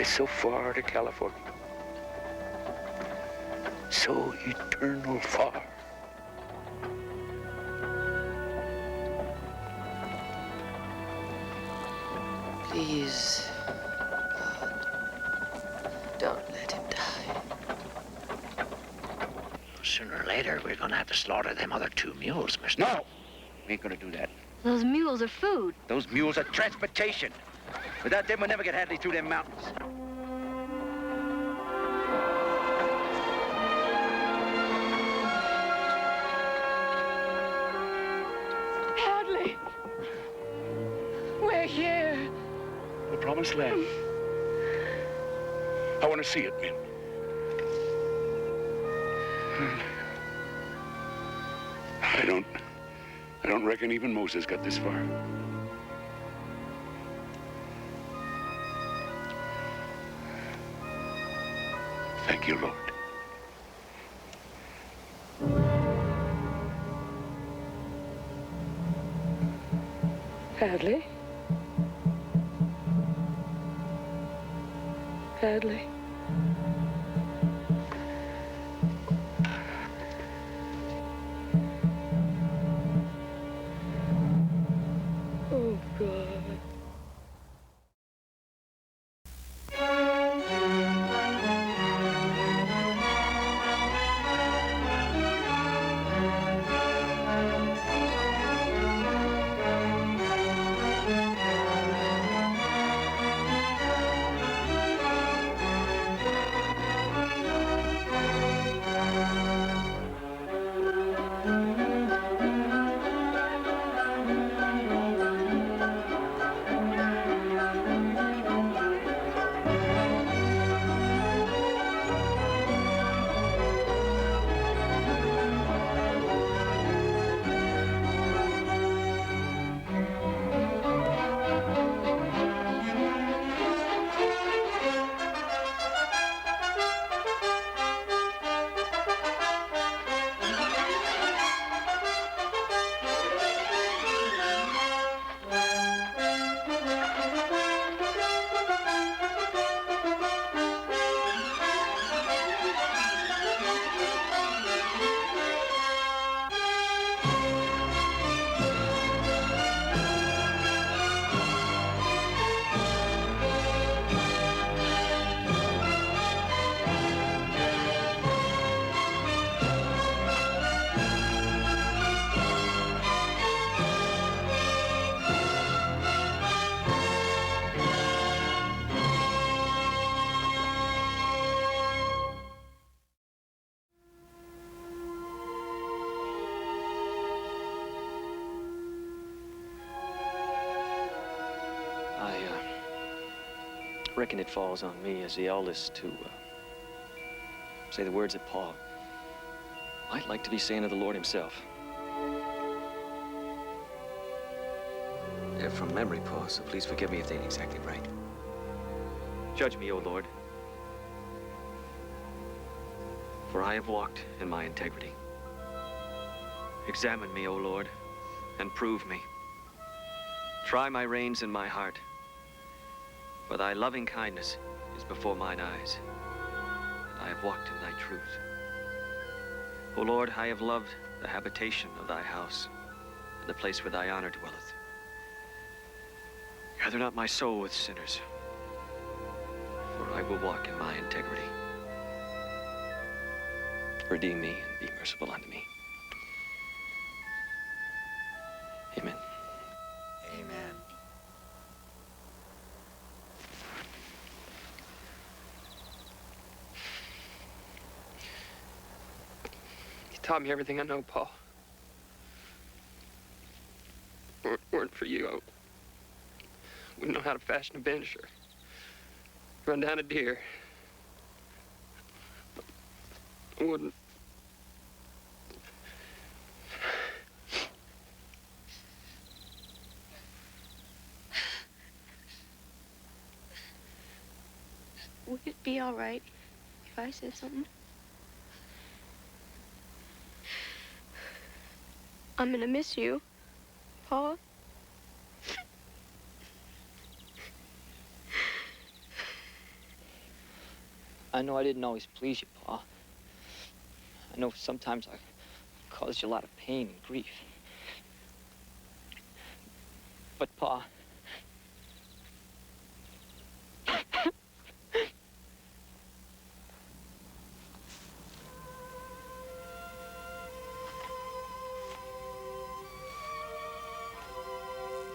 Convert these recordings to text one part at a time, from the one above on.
fly so far to California. So eternal far. Please, God, don't let him die. Sooner or later, we're gonna have to slaughter them other 2 mules, mister. No! We ain't gonna do that. Those mules are food. Those mules are transportation. Without them, we'll never get Hadley through them mountains. Hadley! We're here. The promised land. I want to see it, men. I don't reckon even Moses got this far. Thank you, Lord. Hadley? Hadley? Oh, God. I reckon it falls on me as the eldest to say the words that Paul might like to be saying to the Lord himself. They're from memory, Paul, so please forgive me if they ain't exactly right. Judge me, O Lord, for I have walked in my integrity. Examine me, O Lord, and prove me. Try my reins and my heart, for thy loving kindness is before mine eyes, and I have walked in thy truth. O Lord, I have loved the habitation of thy house, and the place where thy honor dwelleth. Gather not my soul with sinners, for I will walk in my integrity. Redeem me and be merciful unto me. Amen. Amen. You taught me everything I know, Paul. Weren't for you, I wouldn't know how to fashion a bench or run down a deer. I wouldn't. Would it be all right if I said something? I'm gonna miss you, Paul. I know I didn't always please you, Pa. I know sometimes I caused you a lot of pain and grief. But, Pa,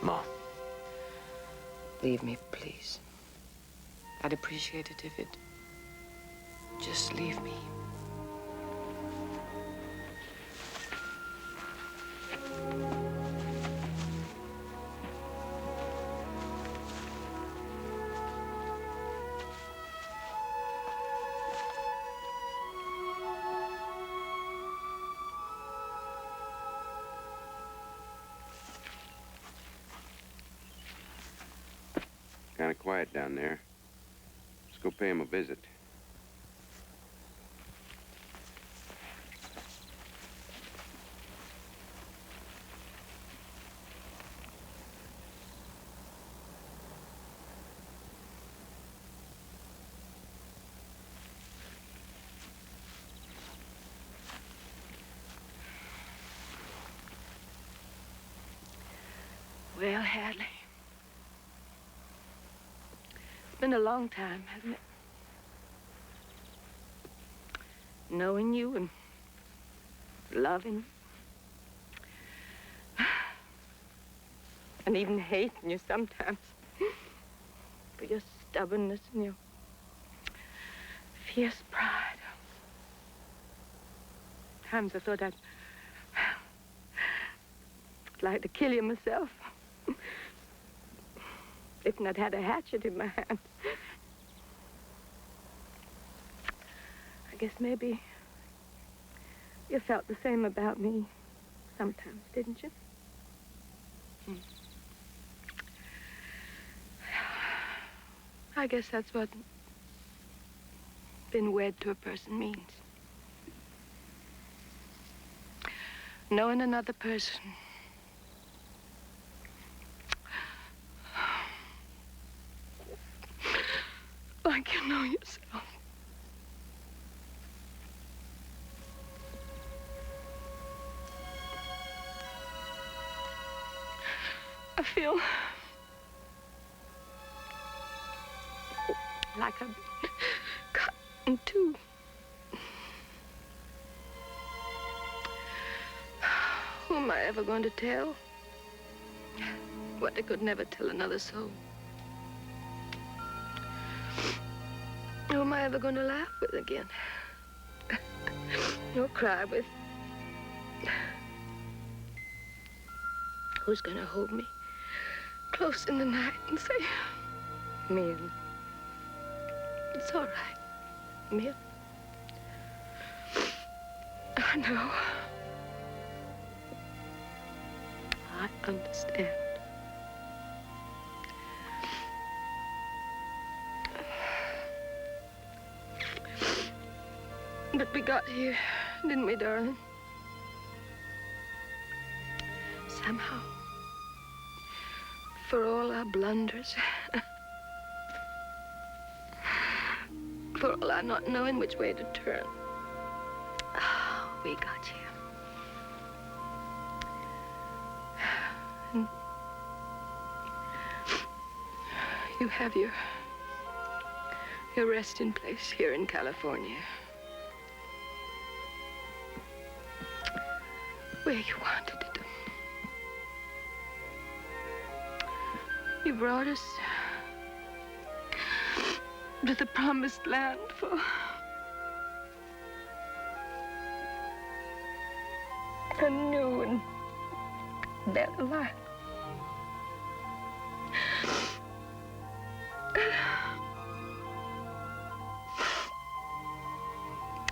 Ma. Leave me, please. I'd appreciate it if it... Just leave me. Kind of quiet down there. Let's go pay him a visit. Well, Hadley, it's been a long time, hasn't it? Knowing you and loving you. And even hating you sometimes for your stubbornness and your fierce pride. Times I thought I'd like to kill you myself. If not had a hatchet in my hand. I guess maybe you felt the same about me sometimes, didn't you? I guess that's what being wed to a person means. Knowing another person. Like you know yourself. I feel like I've been cut in two. Who am I ever going to tell? What I could never tell another soul. Who am I ever going to laugh with again? Or cry with? Who's going to hold me close in the night and say, Min, it's all right, Min. I know. I understand. But we got here, didn't we, darling? Somehow. For all our blunders. For all our not knowing which way to turn. Oh, we got here. And you have your resting place here in California. Where you wanted it. You brought us to the promised land for a new and better life.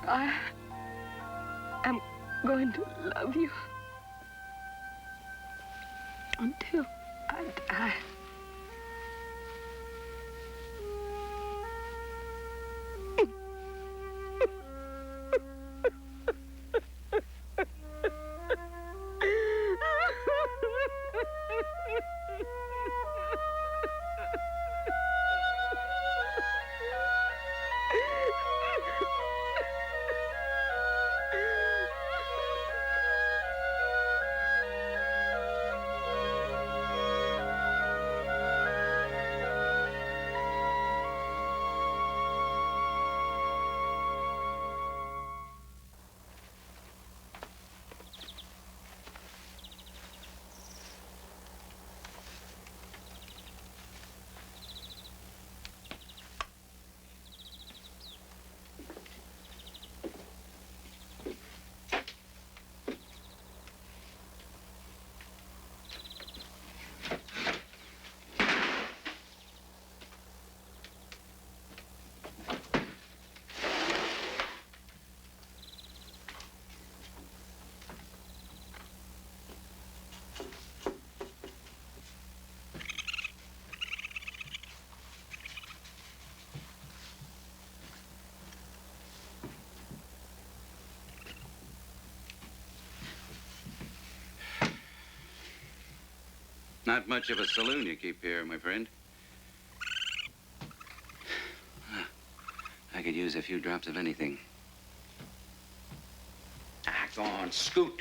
I am going to love you until I die. Not much of a saloon you keep here, my friend. I could use a few drops of anything. Ah, go on, scoot.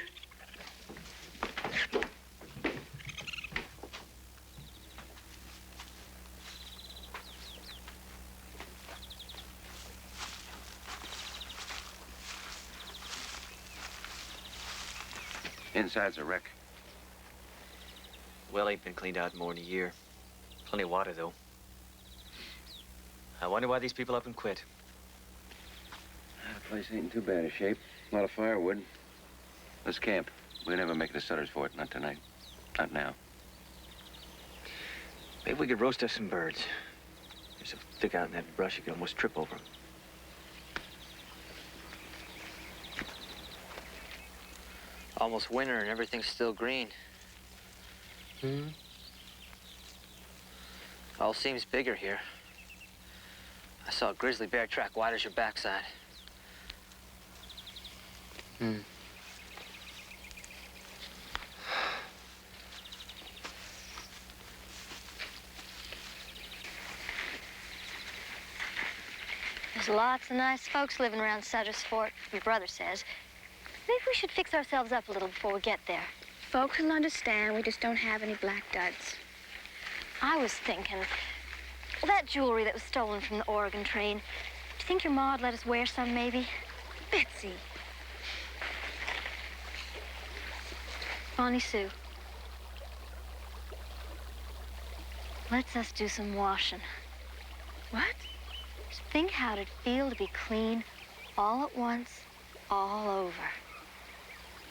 Inside's a wreck. Well, ain't been cleaned out in more than a year. Plenty of water, though. I wonder why these people up and quit. The place ain't in too bad a shape. A lot of firewood. Let's camp. We'll never make the Sutters for it. Not tonight. Not now. Maybe we could roast us some birds. They're so thick out in that brush you could almost trip over them. Almost winter and everything's still green. All seems bigger here. I saw a grizzly bear track wide as your backside. There's lots of nice folks living around Sutter's Fort, your brother says. Maybe we should fix ourselves up a little before we get there. Folks will understand. We just don't have any black duds. I was thinking, well, that jewelry that was stolen from the Oregon train, do you think your ma'd let us wear some, maybe? Betsy. Bonnie Sue. Let's us do some washing. What? Just think how it'd feel to be clean all at once, all over.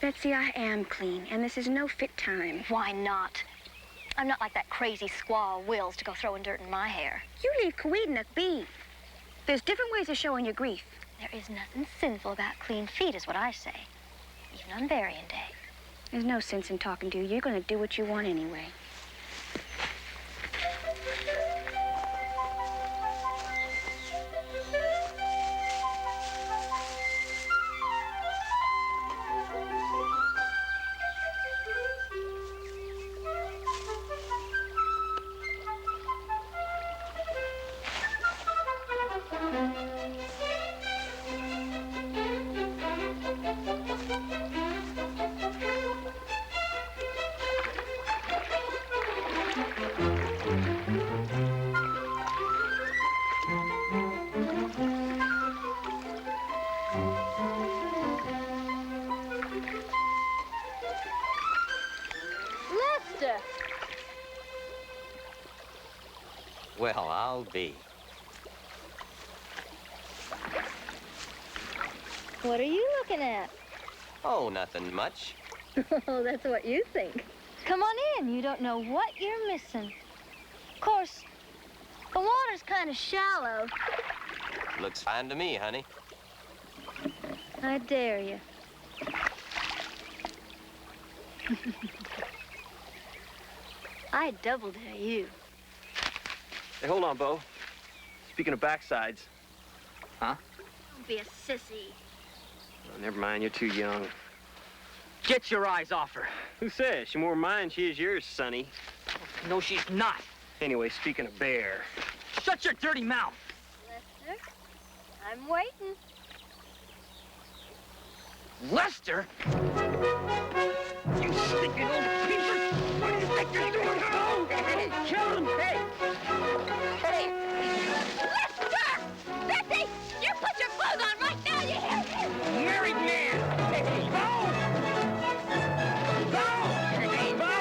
Betsy, I am clean, and this is no fit time. Why not? I'm not like that crazy squaw Wills to go throwing dirt in my hair. You leave Coeednuck be. There's different ways of showing your grief. There is nothing sinful about clean feet, is what I say. Even on burying day. There's no sense in talking to you. You're going to do what you want anyway. Well, I'll be. What are you looking at? Oh, nothing much. Oh, that's what you think. Come on in. You don't know what you're missing. Of course, the water's kind of shallow. Looks fine to me, honey. I dare you. I double dare you. Hey, hold on, Bo. Speaking of backsides. Huh? Don't be a sissy. Oh, never mind, you're too young. Get your eyes off her. Who says? She's more mine, she is yours, Sonny. No, she's not. Anyway, speaking of bear. Shut your dirty mouth! Lester, I'm waiting. Lester? You stinking old piece of... What do you think you're doing? No! Hey, kill him! Hey! Hey! Lester! Betsy! You put your clothes on right now, you hear me? Married man! Hey, go! Go! Hey, go!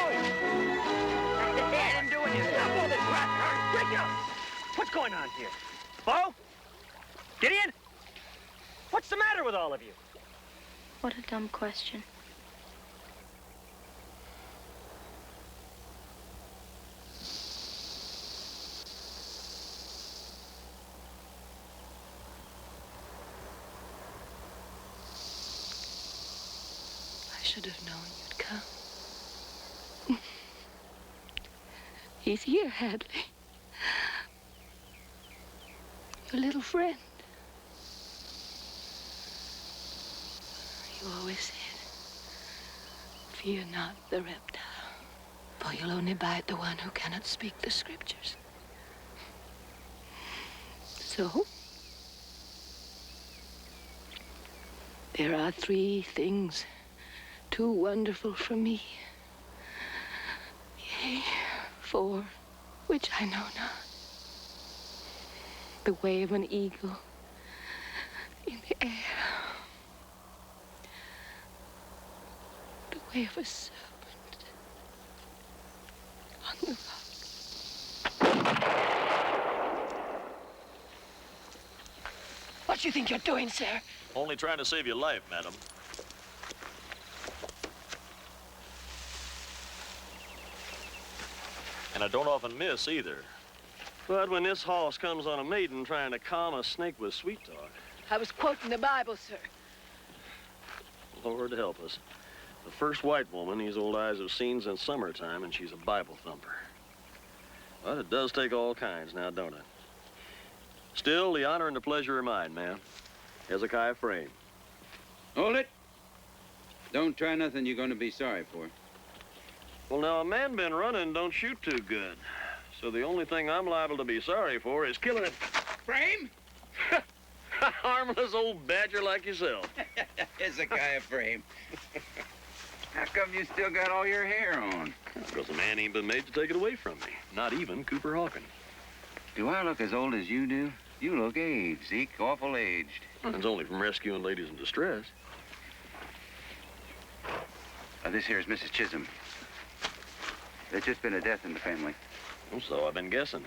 Let him do it. Stop all this rat car. Break it up! What's going on here? Bo? Gideon? What's the matter with all of you? What a dumb question. I should have known you'd come. He's here, Hadley. Your little friend. You always said, fear not the reptile. For you'll only bite the one who cannot speak the scriptures. So, there are 3 things too wonderful for me. Yea, 4, which I know not. The way of an eagle in the air. The way of a serpent on the rock. What do you think you're doing, sir? Only trying to save your life, madam. And I don't often miss either. But when this horse comes on a maiden trying to calm a snake with sweet talk. I was quoting the Bible, sir. Lord help us. The first white woman these old eyes have seen since summertime, and she's a Bible thumper. But it does take all kinds now, don't it? Still, the honor and the pleasure are mine, ma'am. Hezekiah Frame. Hold it. Don't try nothing you're going to be sorry for. Well, now, a man been running don't shoot too good. So the only thing I'm liable to be sorry for is killing it. Frame? A harmless old badger like yourself. Hezekiah Frame. How come you still got all your hair on? Because the man ain't been made to take it away from me. Not even Cooper Hawkins. Do I look as old as you do? You look aged, Zeke, awful aged. It's only from rescuing ladies in distress. This here is Mrs. Chisholm. There's just been a death in the family. Well, so I've been guessing.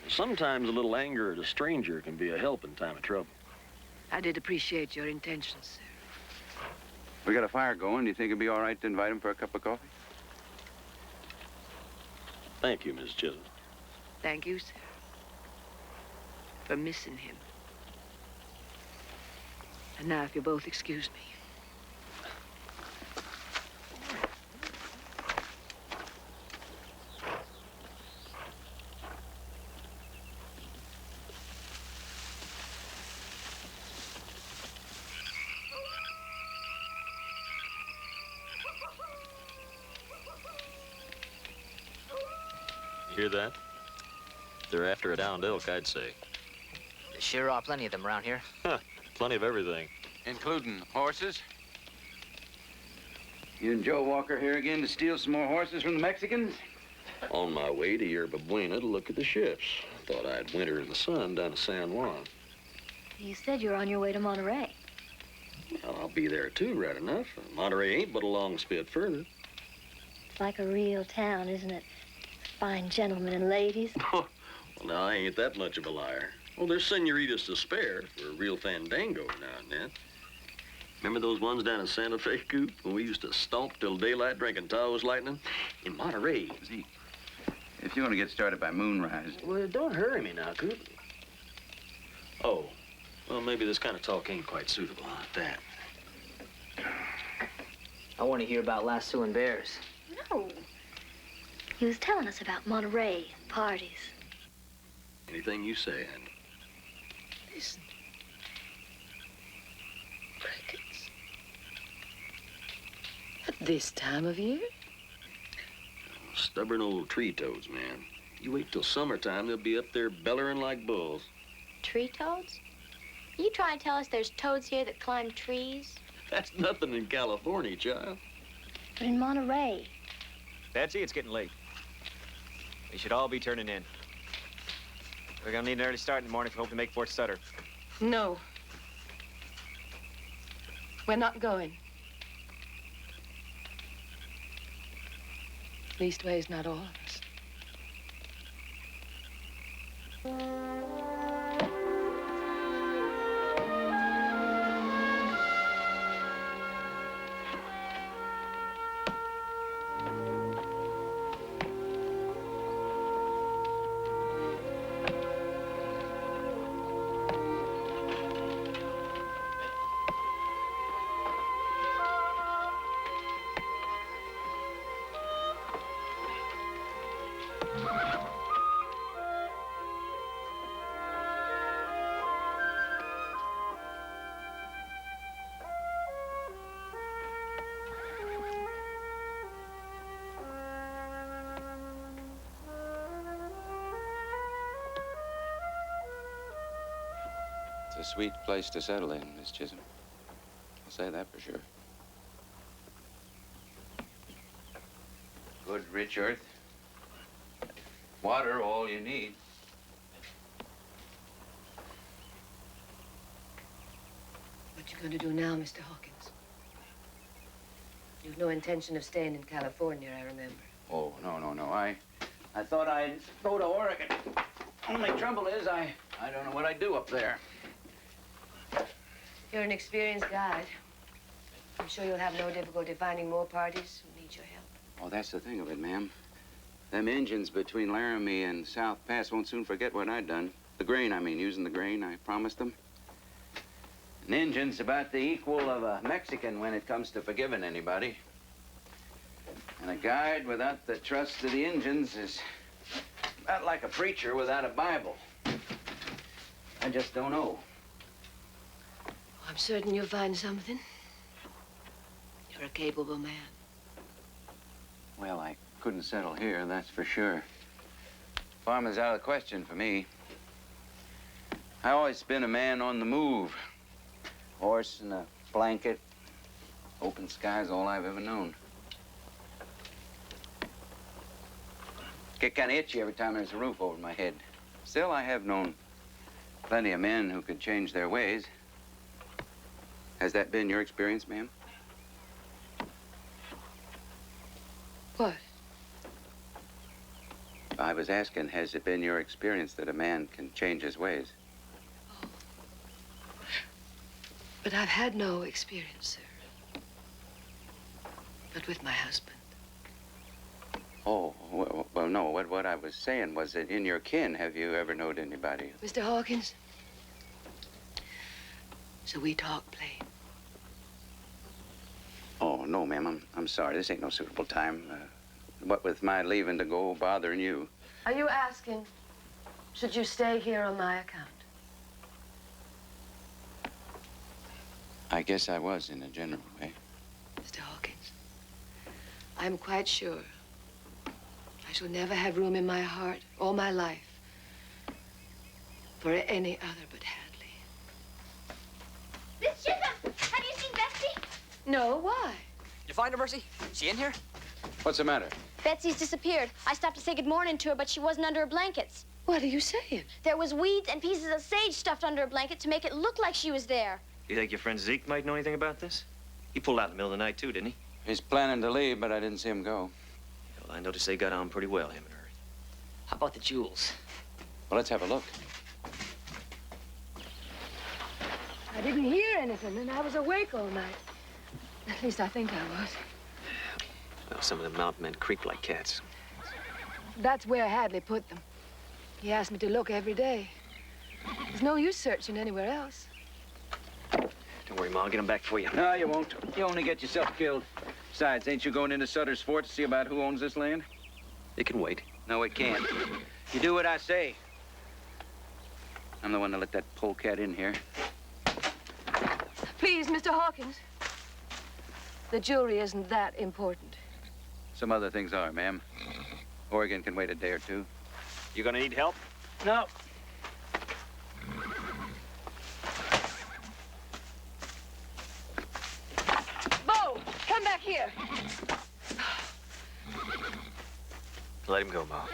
Sometimes a little anger at a stranger can be a help in time of trouble. I did appreciate your intentions, sir. We got a fire going. Do you think it'd be all right to invite him for a cup of coffee? Thank you, Mrs. Chisholm. Thank you, sir, for missing him. And now, if you'll both excuse me. You hear that? They're after a downed elk, I'd say. There sure are plenty of them around here. Huh, plenty of everything. Including horses? You and Joe Walker here again to steal some more horses from the Mexicans? On my way to Yerba Buena to look at the ships. Thought I'd winter in the sun down to San Juan. You said you were on your way to Monterey. Well, I'll be there too, right enough. Monterey ain't but a long spit further. It's like a real town, isn't it? Fine gentlemen and ladies. Well, now, I ain't that much of a liar. Well, there's senoritas to spare for a real fandango now and then. Remember those ones down in Santa Fe, Coop, when we used to stomp till daylight drinking Tahoe's Lightning? In Monterey. Zeke, if you want to get started by moonrise... Well, don't hurry me now, Coop. Oh, well, maybe this kind of talk ain't quite suitable at that. I want to hear about lassoing bears. No. He was telling us about Monterey and parties. Anything you say, Andy. Listen. Crickets. At this time of year? Stubborn old tree toads, man. You wait till summertime, they'll be up there bellering like bulls. Tree toads? You trying to tell us there's toads here that climb trees? That's nothing in California, child. But in Monterey. Betsy, it's getting late. We should all be turning in. We're gonna need an early start in the morning if we hope to make Fort Sutter. No. We're not going. Leastways, not all of us. a sweet place to settle in, Miss Chisholm. I'll say that for sure. Good, rich earth. Water, all you need. What you going to do now, Mr. Hawkins? You've no intention of staying in California, I remember. Oh, no. I thought I'd go to Oregon. Only trouble is, I don't know what I'd do up there. You're an experienced guide. I'm sure you'll have no difficulty finding more parties who need your help. Oh, that's the thing of it, ma'am. Them Injuns between Laramie and South Pass won't soon forget what I done. The grain, I mean, using the grain I promised them. An Injun's about the equal of a Mexican when it comes to forgiving anybody. And a guide without the trust of the Injuns is about like a preacher without a Bible. I just don't know. I'm certain you'll find something. You're a capable man. Well, I couldn't settle here, that's for sure. Farming's out of the question for me. I always been a man on the move. Horse and a blanket. Open sky's all I've ever known. Get kind of itchy every time there's a roof over my head. Still, I have known plenty of men who could change their ways. Has that been your experience, ma'am? What? I was asking, has it been your experience that a man can change his ways? Oh. But I've had no experience, sir. But with my husband. Oh, well, no. What I was saying was that in your kin, have you ever known anybody? Mr. Hawkins, so we talk plain. Oh, no, ma'am. I'm sorry. This ain't no suitable time. What with my leaving to go bothering you? Are you asking, should you stay here on my account? I guess I was in a general way. Mr. Hawkins, I'm quite sure I shall never have room in my heart all my life for any other but Hadley. Miss Chisholm, have you seen Betsy? No, why? You find her, Mercy? She in here? What's the matter? Betsy's disappeared. I stopped to say good morning to her, but she wasn't under her blankets. What are you saying? There was weeds and pieces of sage stuffed under her blanket to make it look like she was there. You think your friend Zeke might know anything about this? He pulled out in the middle of the night, too, didn't he? He's planning to leave, but I didn't see him go. Well, I noticed they got on pretty well, him and her. How about the jewels? Well, let's have a look. I didn't hear anything, and I was awake all night. At least I think I was. Well, some of the mountain men creep like cats. That's where Hadley put them. He asked me to look every day. There's no use searching anywhere else. Don't worry, Ma. I'll get them back for you. No, you won't. You only get yourself killed. Besides, ain't you going into Sutter's fort to see about who owns this land? It can wait. No, it can't. You do what I say. I'm the one that let that polecat in here. Please, Mr. Hawkins. The jewelry isn't that important. Some other things are, ma'am. Oregon can wait a day or two. You gonna need help? No. Bo, come back here. Let him go, Ma.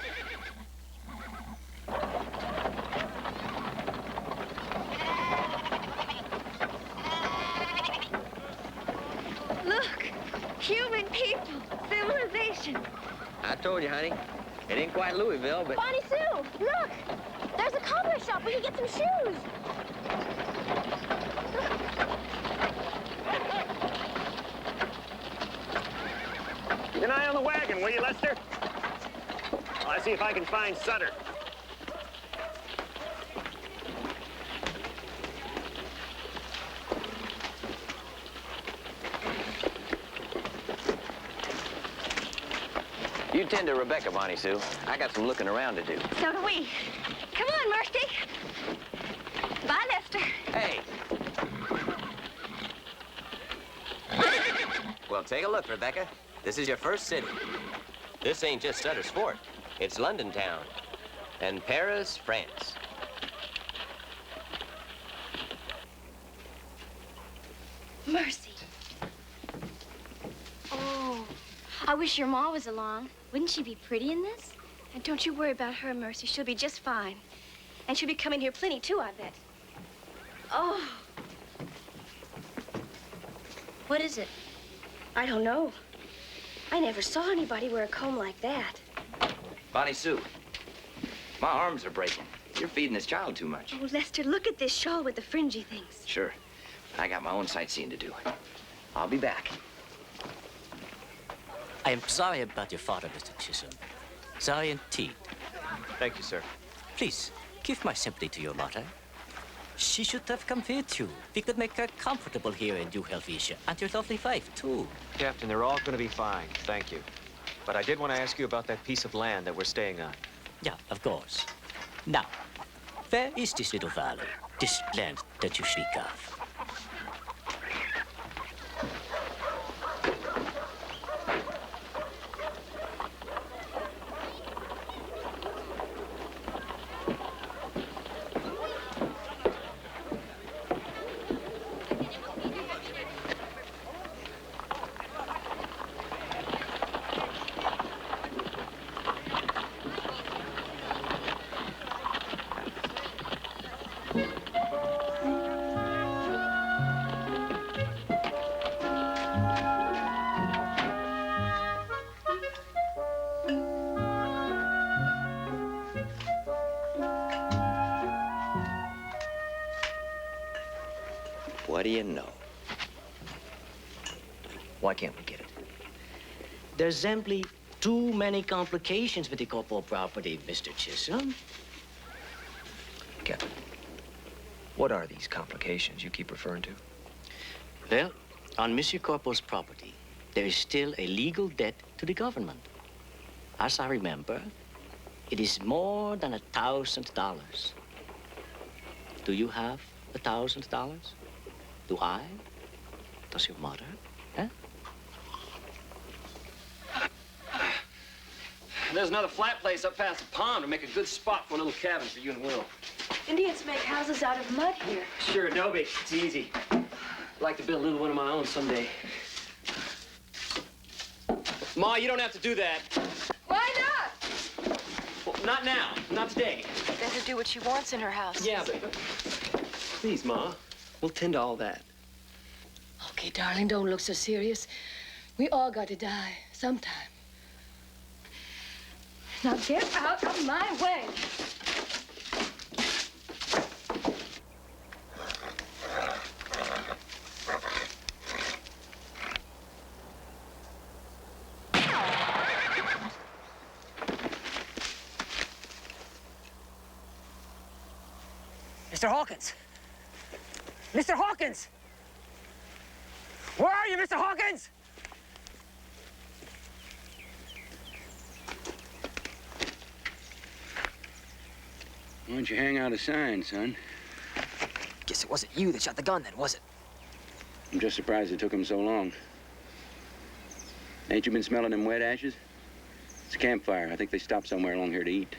Look, human people, civilization. I told you, honey. It ain't quite Louisville, but... Bonnie Sue, look, there's a cobbler shop. We can get some shoes. Keep an eye on the wagon, will you, Lester? I'll see if I can find Sutter. You tend to Rebecca, Bonnie Sue. I got some looking around to do. So do we. Come on, Mercy. Bye, Lester. Hey! Well, take a look, Rebecca. This is your first city. This ain't just Sutter's fort. It's London town. And Paris, France. Mercy. Oh, I wish your ma was along. Wouldn't she be pretty in this? And don't you worry about her, Mercy. She'll be just fine. And she'll be coming here plenty, too, I bet. Oh. What is it? I don't know. I never saw anybody wear a comb like that. Bonnie Sue, my arms are breaking. You're feeding this child too much. Oh, Lester, look at this shawl with the fringy things. Sure. I got my own sightseeing to do. I'll be back. I am sorry about your father, Mr. Chisholm. Sorry indeed. Thank you, sir. Please, give my sympathy to your mother. She should have come with you. We could make her comfortable here in New Helvetia, and your lovely wife, too. Captain, they're all going to be fine. Thank you. But I did want to ask you about that piece of land that we're staying on. Yeah, of course. Now, where is this little valley, this land that you speak of? What do you know? Why can't we get it? There's simply too many complications with the corporal property, Mr. Chisholm. Captain, what are these complications you keep referring to? Well, on Monsieur Corporal's property, there is still a legal debt to the government. As I remember, it is more than $1,000. Do you have $1,000? Do I? Does your mother? Huh? There's another flat place up past the pond to make a good spot for a little cabin for you and Will. Indians make houses out of mud here. Sure, adobe. It's easy. I'd like to build a little one of my own someday. Ma, you don't have to do that. Why not? Well, not now. Not today. Let her do what she wants in her house. Yeah, but... Please, Ma. We'll tend to all that. Okay, darling, don't look so serious. We all got to die sometime. Now get out of my way. Mr. Hawkins! Mr. Hawkins! Where are you, Mr. Hawkins? Why don't you hang out a sign, son? Guess it wasn't you that shot the gun then, was it? I'm just surprised it took him so long. Ain't you been smelling them wet ashes? It's a campfire. I think they stopped somewhere along here to eat.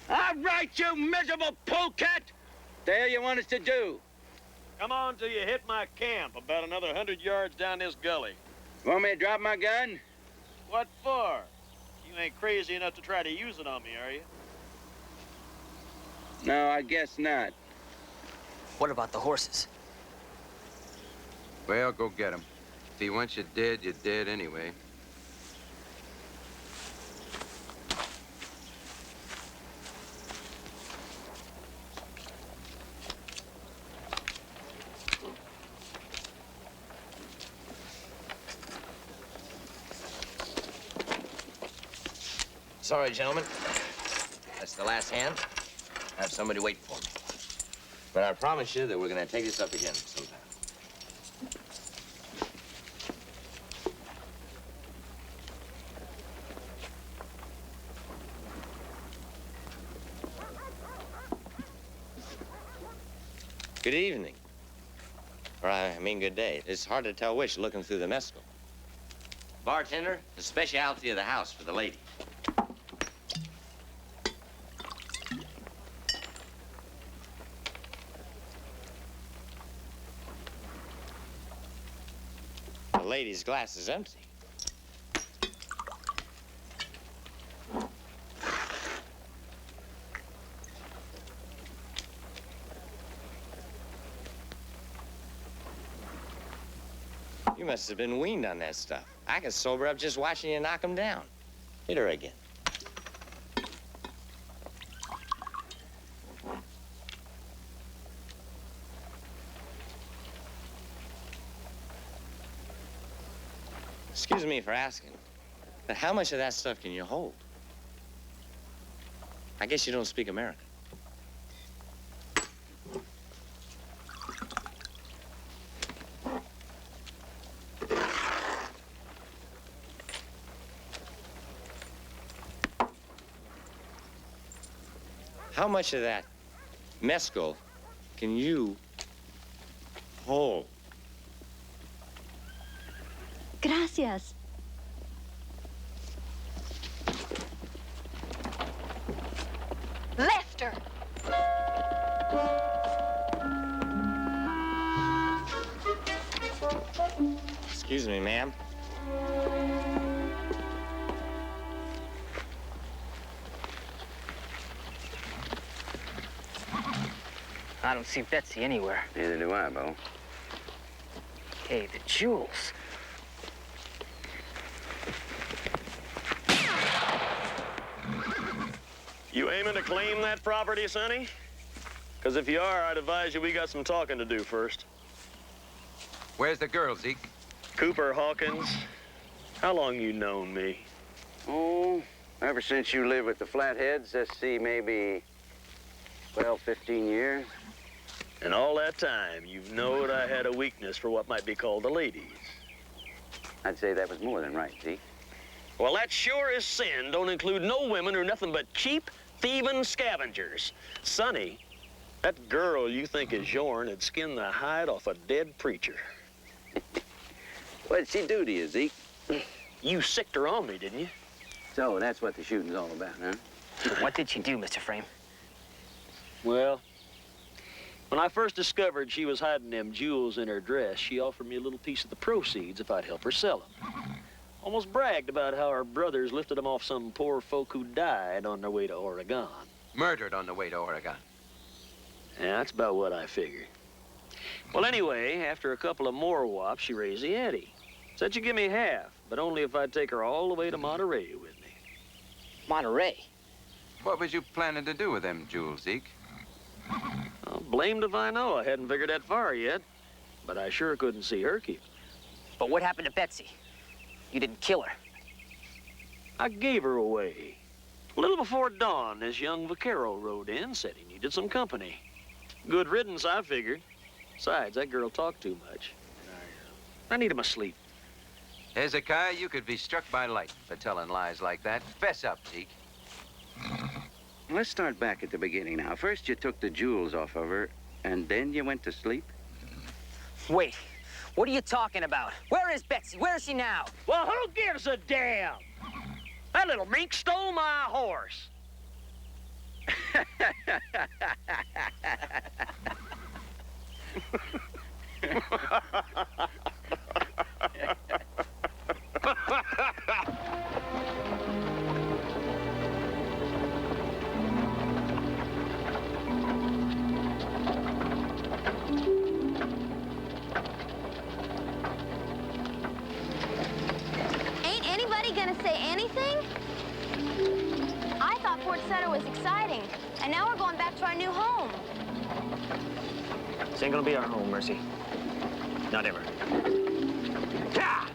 All right, you miserable polecat! The hell you want us to do? Come on till you hit my camp, about another 100 yards down this gully. Want me to drop my gun? What for? You ain't crazy enough to try to use it on me, are you? No, I guess not. What about the horses? Well, go get them. If he wants you dead, you're dead anyway. Sorry, gentlemen. That's the last hand. I have somebody waiting for me. But I promise you that we're going to take this up again sometime. Good evening. Or I mean good day. It's hard to tell which looking through the mescal. Bartender, the specialty of the house for the lady. lady's glass is empty. You must have been weaned on that stuff. I could sober up just watching you knock him down. Hit her again. Excuse me for asking, but how much of that stuff can you hold? I guess you don't speak American. How much of that mescal can you hold? Gracias. Left her. Excuse me, ma'am. I don't see Betsy anywhere. Neither do I, Bo. Hey, the jewels. You aiming to claim that property, Sonny? Because if you are, I'd advise you we got some talking to do first. Where's the girl, Zeke? Cooper Hawkins, how long you known me? Oh, ever since you lived with the Flatheads, let's see, maybe 12, 15 years. And all that time, you've knowed I had a weakness for what might be called the ladies. I'd say that was more than right, Zeke. Well, that sure as sin don't include no women who are nothing but cheap, thieving scavengers. Sonny, that girl you think is yourn had skinned the hide off a dead preacher. What'd she do to you, Zeke? You sicked her on me, didn't you? So that's what the shooting's all about, huh? What did she do, Mr. Frame? Well, when I first discovered she was hiding them jewels in her dress, she offered me a little piece of the proceeds if I'd help her sell them. Almost bragged about how her brothers lifted them off some poor folk who died on their way to Oregon. Murdered on the way to Oregon. Yeah, that's about what I figured. Well, anyway, after a couple of more whops, she raised the ante. Said she'd give me half, but only if I'd take her all the way to Monterey with me. Monterey? What was you planning to do with them jewels, Zeke? Well, blamed if I know. I hadn't figured that far yet, but I sure couldn't see her keep. But what happened to Betsy? You didn't kill her. I gave her away. A little before dawn, this young vaquero rode in, said he needed some company. Good riddance, I figured. Besides, that girl talked too much. I need my sleep. Hezekiah, you could be struck by lightning for telling lies like that. Fess up, Zeke. Let's start back at the beginning now. First, you took the jewels off of her, and then you went to sleep? Wait, what are you talking about? Where is Betsy? Where is she now? Well, who gives a damn? That little mink stole my horse. Ain't anybody gonna say anything? I thought Fort Sutter was exciting, and now we're going back to our new home. This ain't gonna be our home, Mercy. Not ever. Yeah!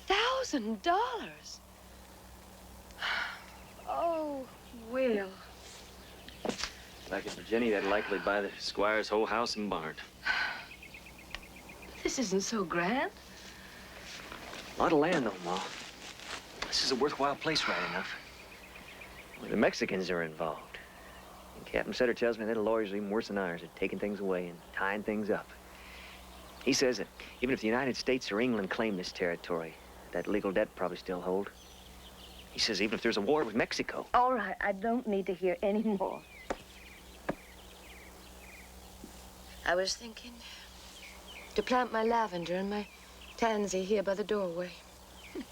$1,000? Oh, Will. Back at Virginia, they'd likely buy the squire's whole house and barn. This isn't so grand. A lot of land, though, Ma. This is a worthwhile place, right enough. Well, the Mexicans are involved. And Captain Sutter tells me that the lawyers are even worse than ours at taking things away and tying things up. He says that even if the United States or England claim this territory, that legal debt probably still hold. He He says even if there's a war with Mexico. All right, I don't need to hear any more. I was thinking to plant my lavender and my tansy here by the doorway. I'm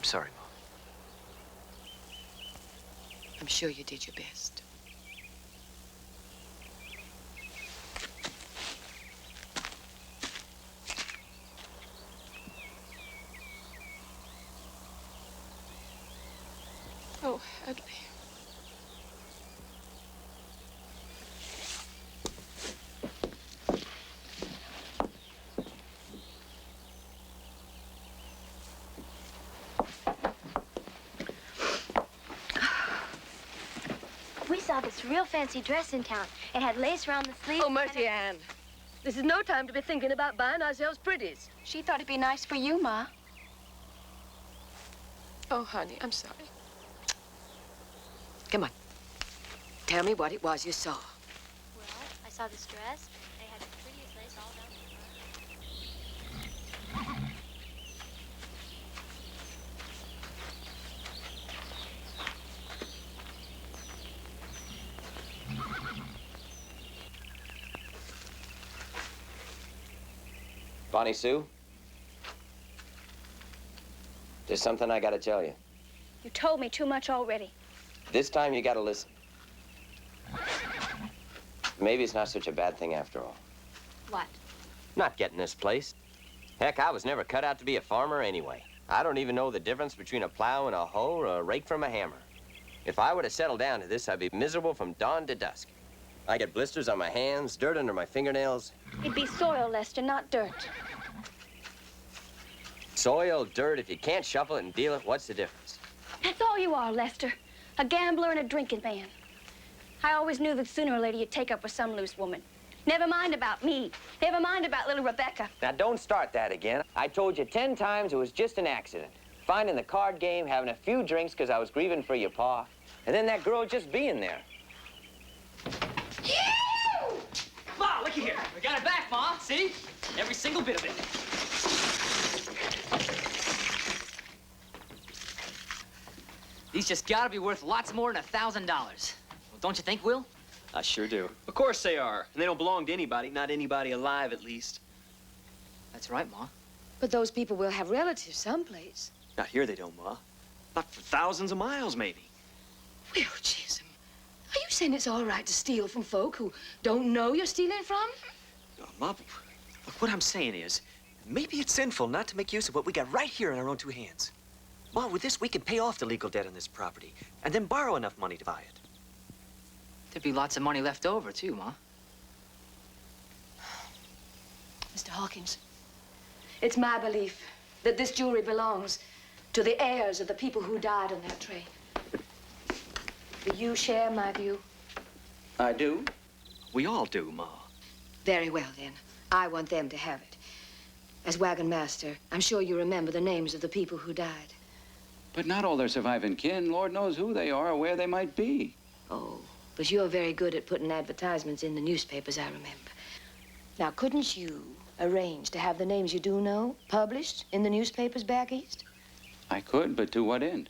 sorry, Mom. I'm sure you did your best. Oh, Hadley. We saw this real fancy dress in town. It had lace around the sleeves. Oh, mercy, Anne. This is no time to be thinking about buying ourselves pretties. She thought it'd be nice for you, Ma. Oh, honey, I'm sorry. Come on. Tell me what it was you saw. Well, I saw this dress. It had the prettiest lace all down the front. Bonnie Sue? There's something I gotta tell you. You told me too much already. This time you gotta listen. Maybe it's not such a bad thing after all. What? Not getting this place. Heck, I was never cut out to be a farmer anyway. I don't even know the difference between a plow and a hoe or a rake from a hammer. If I were to settle down to this, I'd be miserable from dawn to dusk. I get blisters on my hands, dirt under my fingernails. It'd be soil, Lester, not dirt. Soil, dirt, if you can't shuffle it and deal it, what's the difference? That's all you are, Lester. A gambler and a drinking man. I always knew that sooner or later you'd take up with some loose woman. Never mind about me. Never mind about little Rebecca. Now, don't start that again. I told you 10 times it was just an accident. Finding the card game, having a few drinks because I was grieving for your pa, and then that girl just being there. Ma, looky here. We got it back, Ma. See? Every single bit of it. These just gotta be worth lots more than $1,000. Well, don't you think, Will? I sure do. Of course they are. And they don't belong to anybody, not anybody alive, at least. That's right, Ma. But those people will have relatives someplace. Not here they don't, Ma. Not for thousands of miles, maybe. Will Chisholm, are you saying it's all right to steal from folk who don't know you're stealing from? Ma, look, what I'm saying is, maybe it's sinful not to make use of what we got right here in our own two hands. Ma, with this, we can pay off the legal debt on this property and then borrow enough money to buy it. There'd be lots of money left over, too, Ma. Mr. Hawkins, it's my belief that this jewelry belongs to the heirs of the people who died on that train. Do you share my view? I do. We all do, Ma. Very well, then. I want them to have it. As wagon master, I'm sure you remember the names of the people who died. But not all their surviving kin. Lord knows who they are or where they might be. Oh, but you're very good at putting advertisements in the newspapers, I remember. Now, couldn't you arrange to have the names you do know published in the newspapers back east? I could, but to what end?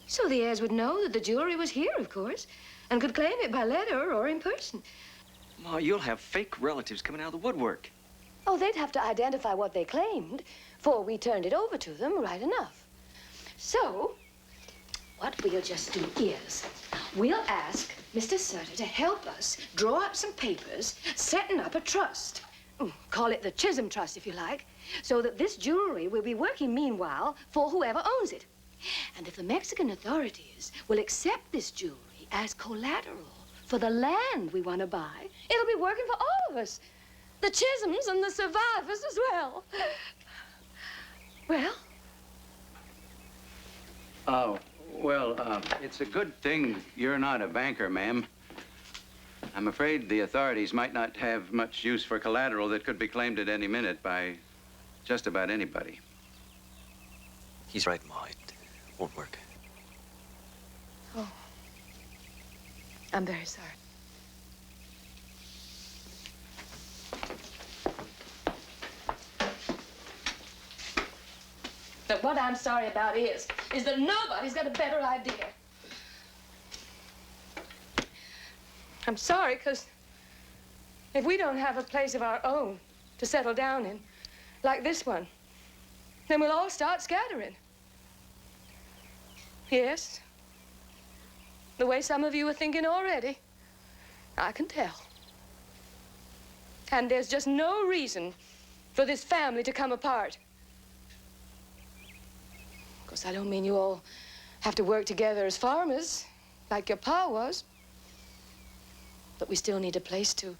So the heirs would know that the jewelry was here, of course, and could claim it by letter or in person. Ma, you'll have fake relatives coming out of the woodwork. Oh, they'd have to identify what they claimed before we turned it over to them, right enough. So, what we'll just do is, we'll ask Mr. Sutter to help us draw up some papers setting up a trust. Call it the Chisholm Trust, if you like, so that this jewelry will be working meanwhile for whoever owns it. And if the Mexican authorities will accept this jewelry as collateral for the land we want to buy, it'll be working for all of us. The Chisholms and the survivors as well. Well? Oh, well, it's a good thing you're not a banker, ma'am. I'm afraid the authorities might not have much use for collateral that could be claimed at any minute by just about anybody. He's right, Ma. It won't work. Oh. I'm very sorry. But what I'm sorry about is that nobody's got a better idea. I'm sorry, because if we don't have a place of our own to settle down in, like this one, then we'll all start scattering. Yes, the way some of you are thinking already, I can tell. And there's just no reason for this family to come apart. Of course, I don't mean you all have to work together as farmers, like your pa was. But we still need a place to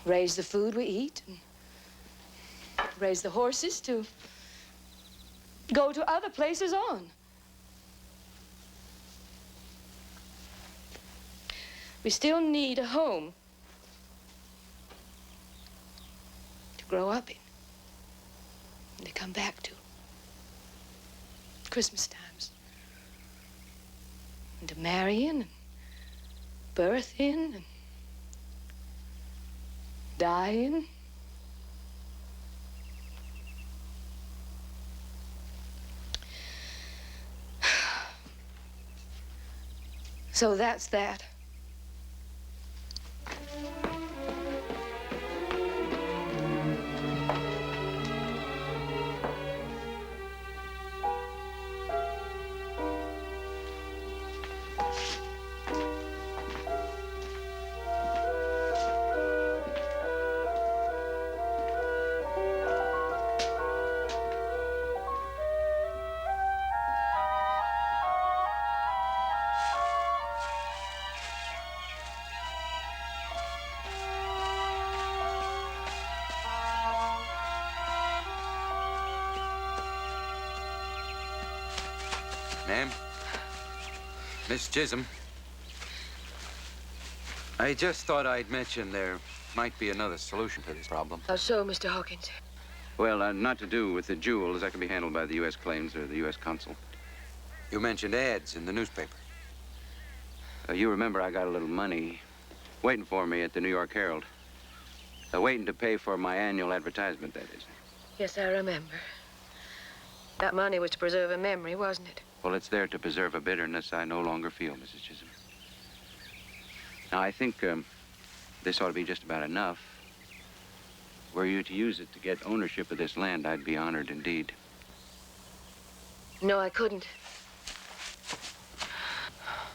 raise the food we eat, and raise the horses to go to other places on. We still need a home to grow up in and to come back to. Christmas times. And to marry in and birth in and die in. So that's that. Ma'am? Miss Chisholm? I just thought I'd mention there might be another solution to this problem. How so, Mr. Hawkins? Well, not to do with the jewels. That can be handled by the U.S. Claims or the U.S. Consul. You mentioned ads in the newspaper. You remember I got a little money waiting for me at the New York Herald. Waiting to pay for my annual advertisement, that is. Yes, I remember. That money was to preserve a memory, wasn't it? Well, it's there to preserve a bitterness I no longer feel, Mrs. Chisholm. Now, I think this ought to be just about enough. Were you to use it to get ownership of this land, I'd be honored indeed. No, I couldn't.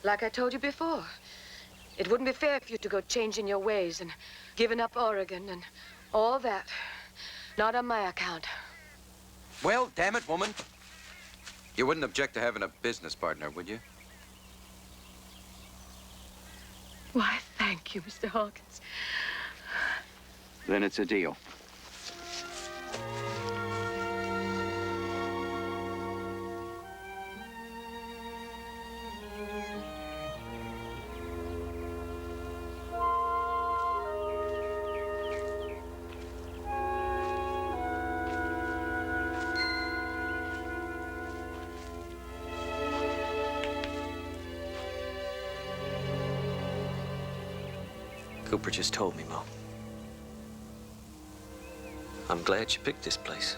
Like I told you before, it wouldn't be fair for you to go changing your ways and giving up Oregon and all that. Not on my account. Well, damn it, woman. You wouldn't object to having a business partner, would you? Why, thank you, Mr. Hawkins. Then it's a deal. Cooper just told me, Mo. I'm glad you picked this place.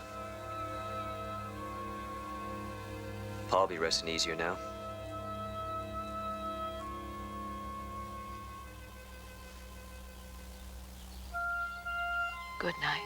Pa'll be resting easier now. Good night.